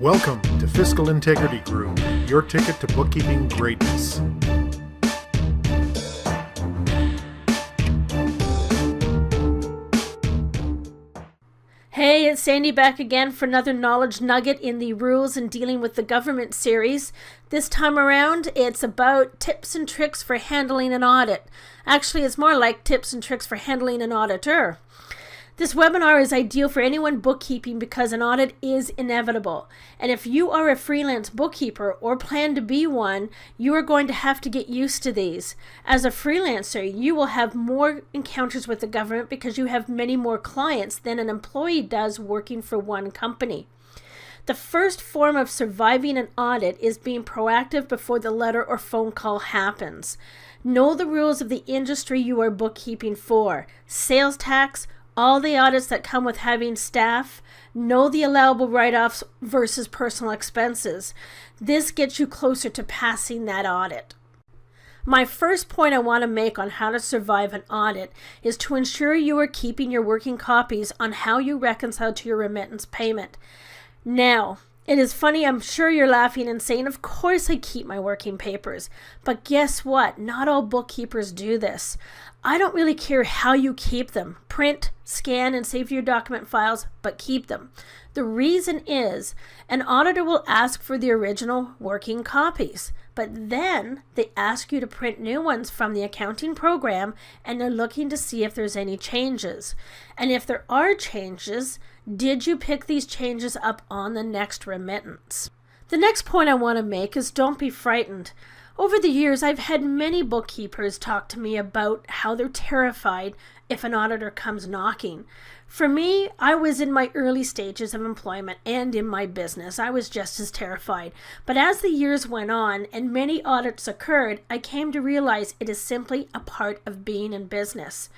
Welcome to Fiscal Integrity Group, your ticket to bookkeeping greatness. Hey, it's Sandy back again for another knowledge nugget in the Rules in Dealing with the Government series. This time around, it's about tips and tricks for handling an audit. Actually, it's more like tips and tricks for handling an auditor. This webinar is ideal for anyone bookkeeping because an audit is inevitable. And if you are a freelance bookkeeper or plan to be one, you are going to have to get used to these. As a freelancer, you will have more encounters with the government because you have many more clients than an employee does working for one company. The first form of surviving an audit is being proactive before the letter or phone call happens. Know the rules of the industry you are bookkeeping for. Sales tax, all the audits that come with having staff, know the allowable write-offs versus personal expenses. This gets you closer to passing that audit. My first point I want to make on how to survive an audit is to ensure you are keeping your working copies on how you reconcile to your remittance payment. Now, it is funny, I'm sure you're laughing and saying, of course I keep my working papers. But guess what? Not all bookkeepers do this. I don't really care how you keep them. Print, scan, and save your document files, but keep them. The reason is an auditor will ask for the original working copies, but then they ask you to print new ones from the accounting program, and they're looking to see if there's any changes. And if there are changes, did you pick these changes up on the next remittance? The next point I want to make is don't be frightened. Over the years, I've had many bookkeepers talk to me about how they're terrified if an auditor comes knocking. For me, I was in my early stages of employment and in my business. I was just as terrified. But as the years went on and many audits occurred, I came to realize it is simply a part of being in business.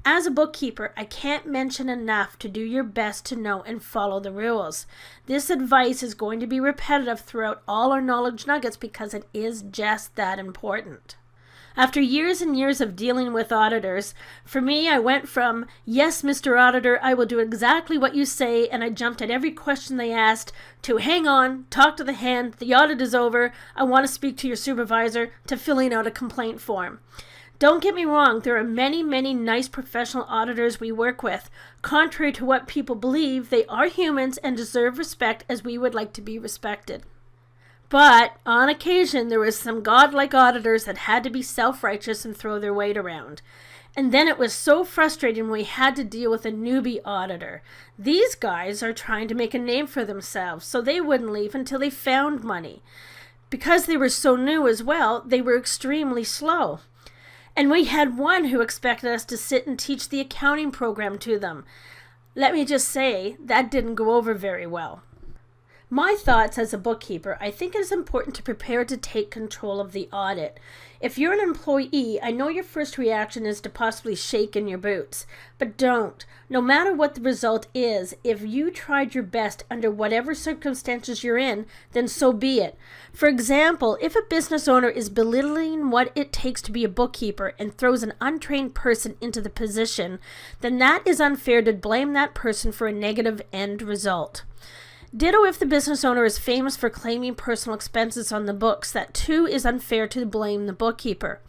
As a bookkeeper, I can't mention enough to do your best to know and follow the rules. This advice is going to be repetitive throughout all our knowledge nuggets because it is just that important. After years and years of dealing with auditors, for me, I went from, yes, Mr. Auditor, I will do exactly what you say, and I jumped at every question they asked, to hang on, talk to the hand, the audit is over, I want to speak to your supervisor, to filling out a complaint form. Don't get me wrong, there are many, many nice professional auditors we work with. Contrary to what people believe, they are humans and deserve respect as we would like to be respected. But on occasion, there was some godlike auditors that had to be self-righteous and throw their weight around. And then it was so frustrating when we had to deal with a newbie auditor. These guys are trying to make a name for themselves, so they wouldn't leave until they found money. Because they were so new as well, they were extremely slow. And we had one who expected us to sit and teach the accounting program to them. Let me just say, that didn't go over very well. My thoughts as a bookkeeper, I think it is important to prepare to take control of the audit. If you're an employee, I know your first reaction is to possibly shake in your boots, but don't. No matter what the result is, if you tried your best under whatever circumstances you're in, then so be it. For example, if a business owner is belittling what it takes to be a bookkeeper and throws an untrained person into the position, then that is unfair to blame that person for a negative end result. Ditto if the business owner is famous for claiming personal expenses on the books. That too is unfair to blame the bookkeeper.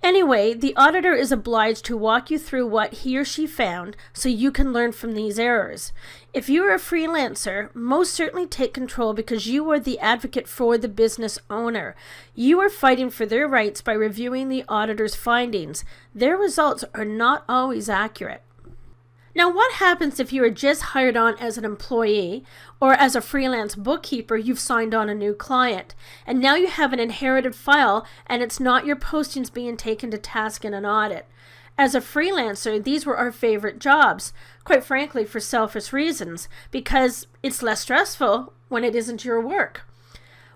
Anyway, the auditor is obliged to walk you through what he or she found so you can learn from these errors. If you are a freelancer, most certainly take control because you are the advocate for the business owner. You are fighting for their rights by reviewing the auditor's findings. Their results are not always accurate. Now, what happens if you are just hired on as an employee or as a freelance bookkeeper, you've signed on a new client, and now you have an inherited file and it's not your postings being taken to task in an audit? As a freelancer, these were our favorite jobs, quite frankly, for selfish reasons, because it's less stressful when it isn't your work.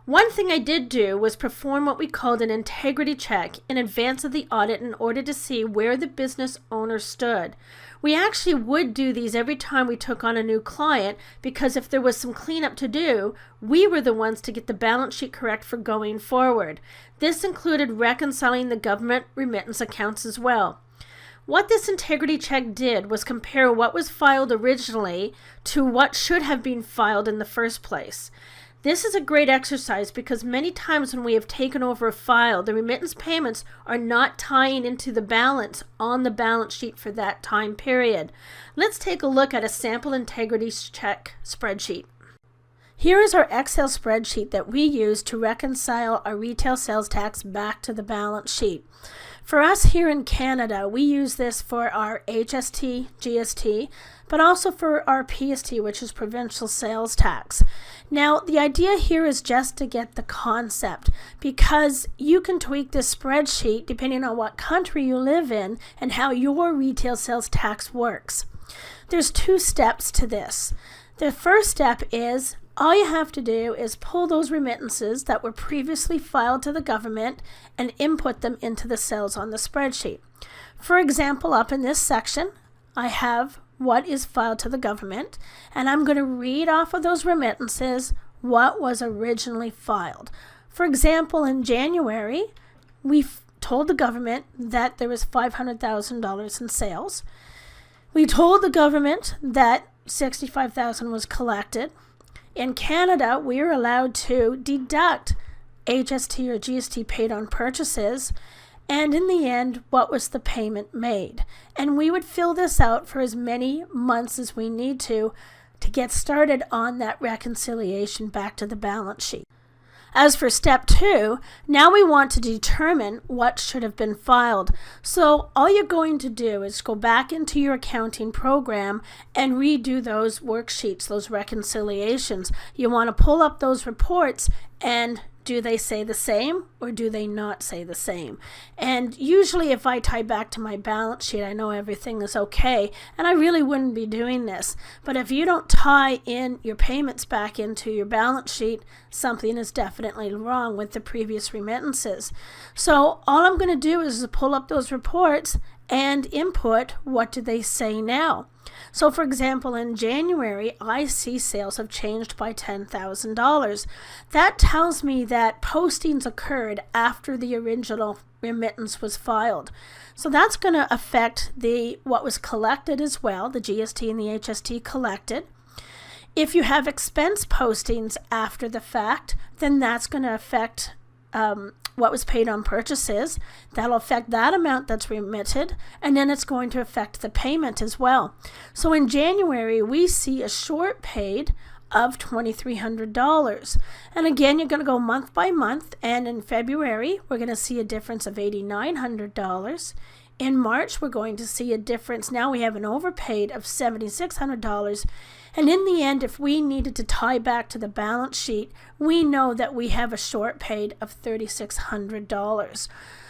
One thing I did do was perform what we called an integrity check in advance of the audit in order to see where the business owner stood. We actually would do these every time we took on a new client because if there was some cleanup to do, we were the ones to get the balance sheet correct for going forward. This included reconciling the government remittance accounts as well. What this integrity check did was compare what was filed originally to what should have been filed in the first place. This is a great exercise because many times when we have taken over a file, the remittance payments are not tying into the balance on the balance sheet for that time period. Let's take a look at a sample integrity check spreadsheet. Here is our Excel spreadsheet that we use to reconcile our retail sales tax back to the balance sheet. For us here in Canada, we use this for our HST, GST, but also for our PST, which is provincial sales tax. Now, the idea here is just to get the concept, because you can tweak this spreadsheet depending on what country you live in and how your retail sales tax works. There's 2 steps to this. The first step is all you have to do is pull those remittances that were previously filed to the government and input them into the cells on the spreadsheet. For example, up in this section, I have what is filed to the government, and I'm going to read off of those remittances what was originally filed. For example, in January, we told the government that there was $500,000 in sales. We told the government that $65,000 was collected. In Canada, we are allowed to deduct HST or GST paid on purchases, and in the end, what was the payment made? And we would fill this out for as many months as we need to get started on that reconciliation back to the balance sheet. As for step 2, now we want to determine what should have been filed. So all you're going to do is go back into your accounting program and redo those worksheets, those reconciliations. You want to pull up those reports and do they say the same or do they not say the same? And usually if I tie back to my balance sheet, I know everything is okay, and I really wouldn't be doing this. But if you don't tie in your payments back into your balance sheet, something is definitely wrong with the previous remittances. So all I'm going to do is pull up those reports and input what do they say now. So for example, in January, I see sales have changed by $10,000. That tells me that postings occurred after the original remittance was filed. So that's going to affect what was collected as well, the GST and the HST collected. If you have expense postings after the fact, then that's going to affect what was paid on purchases. That'll affect that amount that's remitted, and then it's going to affect the payment as well. So in January, we see a short paid of $2,300. And again, you're going to go month by month, and in February, we're going to see a difference of $8,900. In March, we're going to see a difference. Now we have an overpaid of $7,600. And in the end, if we needed to tie back to the balance sheet, we know that we have a short paid of $3,600.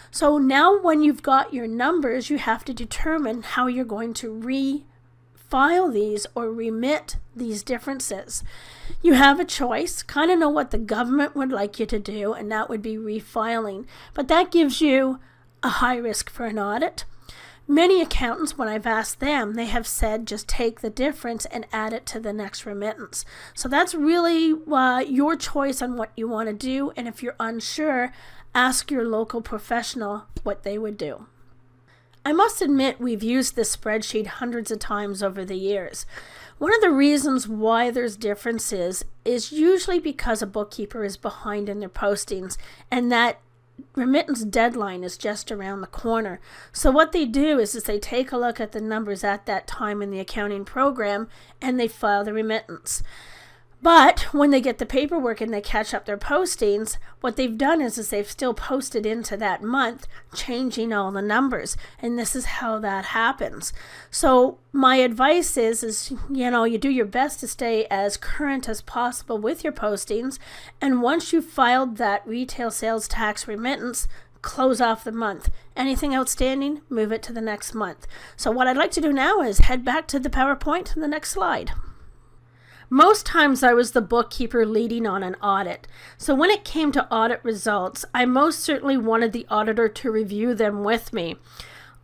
So now when you've got your numbers, you have to determine how you're going to refile these or remit these differences. You have a choice, kind of know what the government would like you to do, and that would be refiling. But that gives you a high risk for an audit. Many accountants, when I've asked them, they have said just take the difference and add it to the next remittance. So that's really your choice on what you want to do. And if you're unsure, ask your local professional what they would do. I must admit we've used this spreadsheet hundreds of times over the years. One of the reasons why there's differences is usually because a bookkeeper is behind in their postings, and that remittance deadline is just around the corner. So what they do is they take a look at the numbers at that time in the accounting program and they file the remittance. But when they get the paperwork and they catch up their postings, what they've done is they've still posted into that month, changing all the numbers. And this is how that happens. So my advice is you do your best to stay as current as possible with your postings. And once you've filed that retail sales tax remittance, close off the month. Anything outstanding, move it to the next month. So what I'd like to do now is head back to the PowerPoint and the next slide. Most times I was the bookkeeper leading on an audit. So when it came to audit results, I most certainly wanted the auditor to review them with me.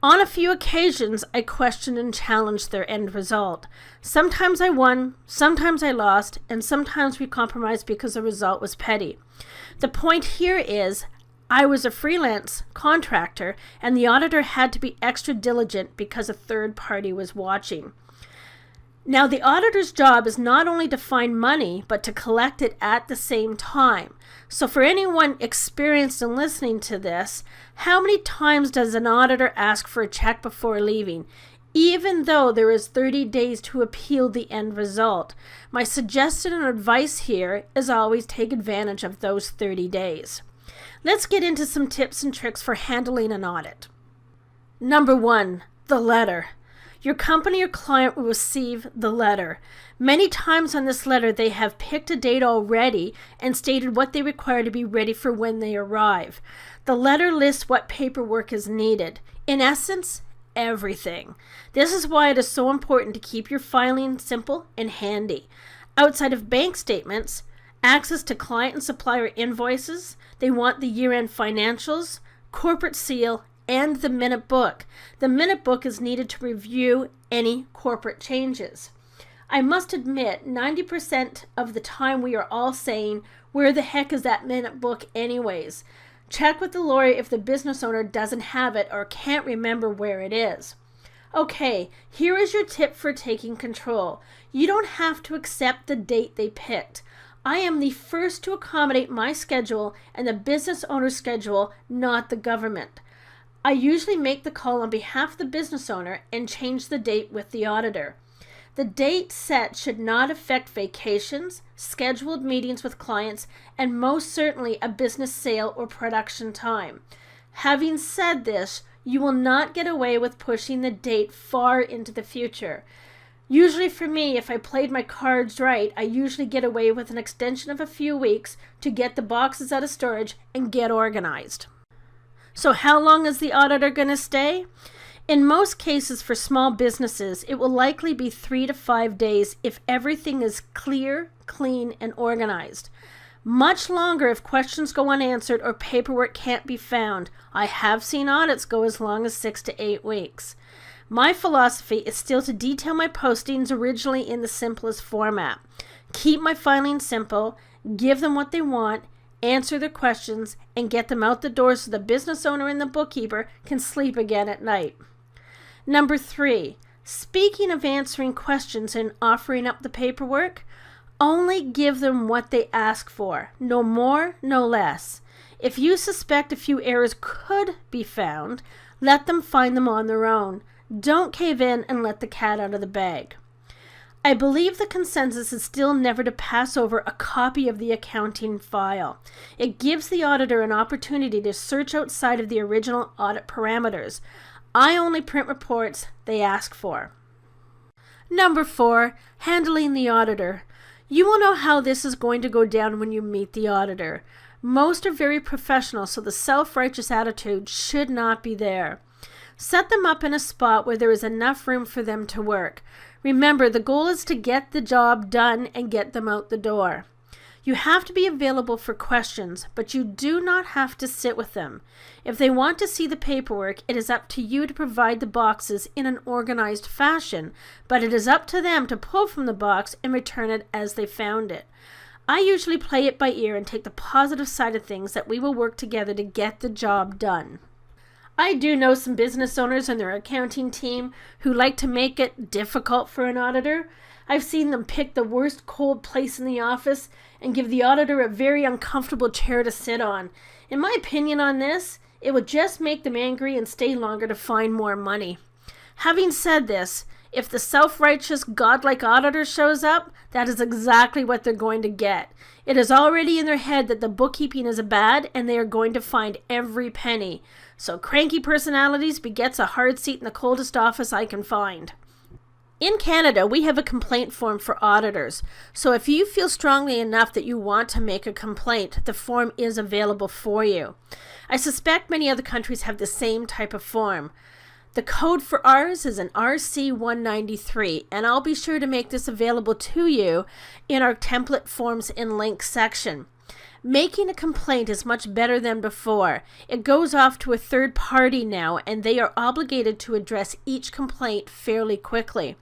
On a few occasions, I questioned and challenged their end result. Sometimes I won, sometimes I lost, and sometimes we compromised because the result was petty. The point here is, I was a freelance contractor, and the auditor had to be extra diligent because a third party was watching. Now, the auditor's job is not only to find money, but to collect it at the same time. So for anyone experienced in listening to this, how many times does an auditor ask for a check before leaving, even though there is 30 days to appeal the end result? My suggestion and advice here is always take advantage of those 30 days. Let's get into some tips and tricks for handling an audit. Number 1, the letter. Your company or client will receive the letter. Many times on this letter, they have picked a date already and stated what they require to be ready for when they arrive. The letter lists what paperwork is needed. In essence, everything. This is why it is so important to keep your filing simple and handy. Outside of bank statements, access to client and supplier invoices, they want the year-end financials, corporate seal, and the minute book. The minute book is needed to review any corporate changes. I must admit, 90% of the time we are all saying, where the heck is that minute book anyways? Check with the lawyer if the business owner doesn't have it or can't remember where it is. Okay, here is your tip for taking control. You don't have to accept the date they picked. I am the first to accommodate my schedule and the business owner's schedule, not the government. I usually make the call on behalf of the business owner and change the date with the auditor. The date set should not affect vacations, scheduled meetings with clients, and most certainly a business sale or production time. Having said this, you will not get away with pushing the date far into the future. Usually for me, if I played my cards right, I usually get away with an extension of a few weeks to get the boxes out of storage and get organized. So how long is the auditor going to stay? In most cases for small businesses, it will likely be 3 to 5 days if everything is clear, clean, and organized. Much longer if questions go unanswered or paperwork can't be found. I have seen audits go as long as 6 to 8 weeks. My philosophy is still to detail my postings originally in the simplest format. Keep my filing simple, give them what they want, answer their questions, and get them out the door so the business owner and the bookkeeper can sleep again at night. Number 3, speaking of answering questions and offering up the paperwork, only give them what they ask for. No more, no less. If you suspect a few errors could be found, let them find them on their own. Don't cave in and let the cat out of the bag. I believe the consensus is still never to pass over a copy of the accounting file. It gives the auditor an opportunity to search outside of the original audit parameters. I only print reports they ask for. Number 4, handling the auditor. You will know how this is going to go down when you meet the auditor. Most are very professional, so the self-righteous attitude should not be there. Set them up in a spot where there is enough room for them to work. Remember, the goal is to get the job done and get them out the door. You have to be available for questions, but you do not have to sit with them. If they want to see the paperwork, it is up to you to provide the boxes in an organized fashion, but it is up to them to pull from the box and return it as they found it. I usually play it by ear and take the positive side of things that we will work together to get the job done. I do know some business owners and their accounting team who like to make it difficult for an auditor. I've seen them pick the worst cold place in the office and give the auditor a very uncomfortable chair to sit on. In my opinion on this, it would just make them angry and stay longer to find more money. Having said this, if the self-righteous, godlike auditor shows up, that is exactly what they're going to get. It is already in their head that the bookkeeping is bad and they are going to find every penny. So cranky personalities begets a hard seat in the coldest office I can find. In Canada, we have a complaint form for auditors. So if you feel strongly enough that you want to make a complaint, the form is available for you. I suspect many other countries have the same type of form. The code for ours is an RC 193, and I'll be sure to make this available to you in our template forms and links section. Making a complaint is much better than before. It goes off to a third party now, and they are obligated to address each complaint fairly quickly.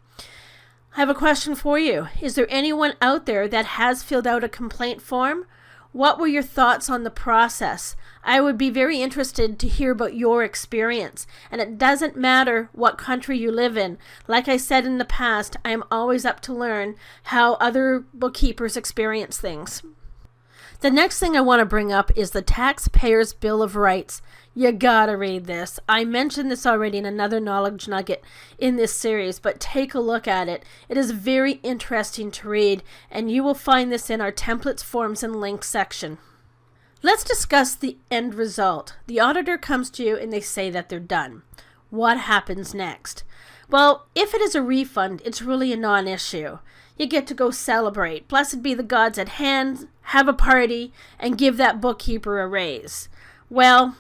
I have a question for you. Is there anyone out there that has filled out a complaint form? What were your thoughts on the process? I would be very interested to hear about your experience. And it doesn't matter what country you live in. Like I said in the past, I am always up to learn how other bookkeepers experience things. The next thing I want to bring up is the Taxpayer's Bill of Rights. You gotta read this. I mentioned this already in another knowledge nugget in this series, but take a look at it. It is very interesting to read, and you will find this in our templates, forms, and links section. Let's discuss the end result. The auditor comes to you and they say that they're done. What happens next? Well, if it is a refund, it's really a non-issue. You get to go celebrate. Blessed be the gods at hand, have a party, and give that bookkeeper a raise. Well,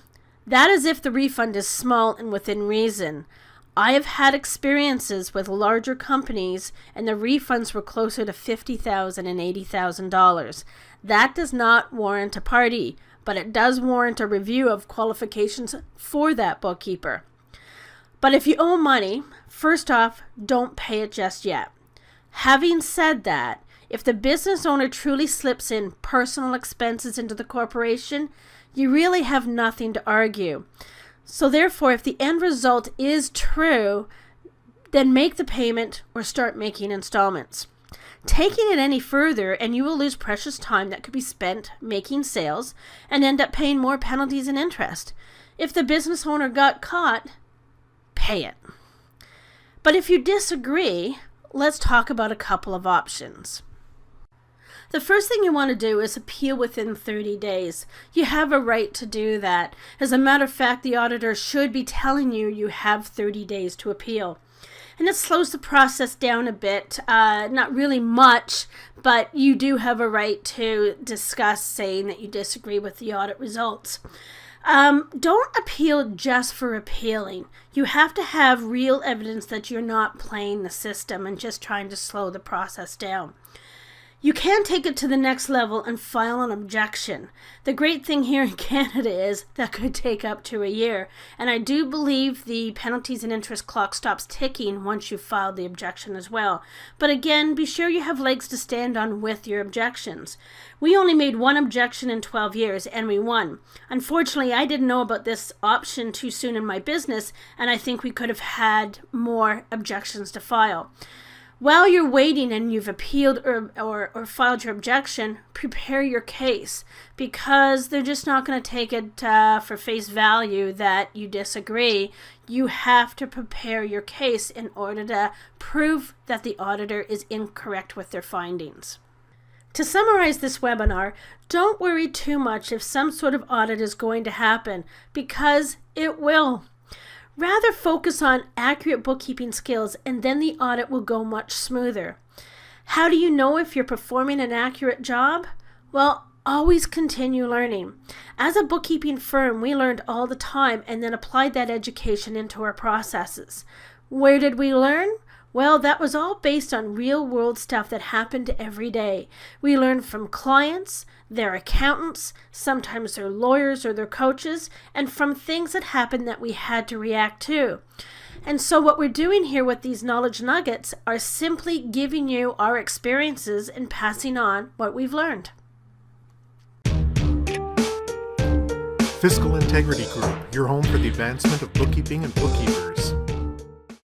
that is if the refund is small and within reason. I have had experiences with larger companies and the refunds were closer to $50,000 and $80,000. That does not warrant a party, but it does warrant a review of qualifications for that bookkeeper. But if you owe money, first off, don't pay it just yet. Having said that, if the business owner truly slips in personal expenses into the corporation, you really have nothing to argue. So therefore, if the end result is true, then make the payment or start making installments. Taking it any further and you will lose precious time that could be spent making sales and end up paying more penalties and interest. If the business owner got caught, pay it. But if you disagree, let's talk about a couple of options. The first thing you want to do is appeal within 30 days. You have a right to do that. As a matter of fact, the auditor should be telling you you have 30 days to appeal. And it slows the process down a bit, not really much, but you do have a right to discuss saying that you disagree with the audit results. Don't appeal just for appealing. You have to have real evidence that you're not playing the system and just trying to slow the process down. You can take it to the next level and file an objection. The great thing here in Canada is that could take up to a year, and I do believe the penalties and interest clock stops ticking once you've filed the objection as well. But again, be sure you have legs to stand on with your objections. We only made one objection in 12 years, and we won. Unfortunately, I didn't know about this option too soon in my business, and I think we could have had more objections to file. While you're waiting and you've appealed or filed your objection, prepare your case, because they're just not going to take it for face value that you disagree. You have to prepare your case in order to prove that the auditor is incorrect with their findings. To summarize this webinar, don't worry too much if some sort of audit is going to happen, because it will. Rather focus on accurate bookkeeping skills, and then the audit will go much smoother. How do you know if you're performing an accurate job? Well, always continue learning. As a bookkeeping firm, we learned all the time and then applied that education into our processes. Where did we learn? Well, that was all based on real-world stuff that happened every day. We learned from clients, their accountants, sometimes their lawyers or their coaches, and from things that happened that we had to react to. And so what we're doing here with these knowledge nuggets are simply giving you our experiences and passing on what we've learned. Fiscal Integrity Group, your home for the advancement of bookkeeping and bookkeepers.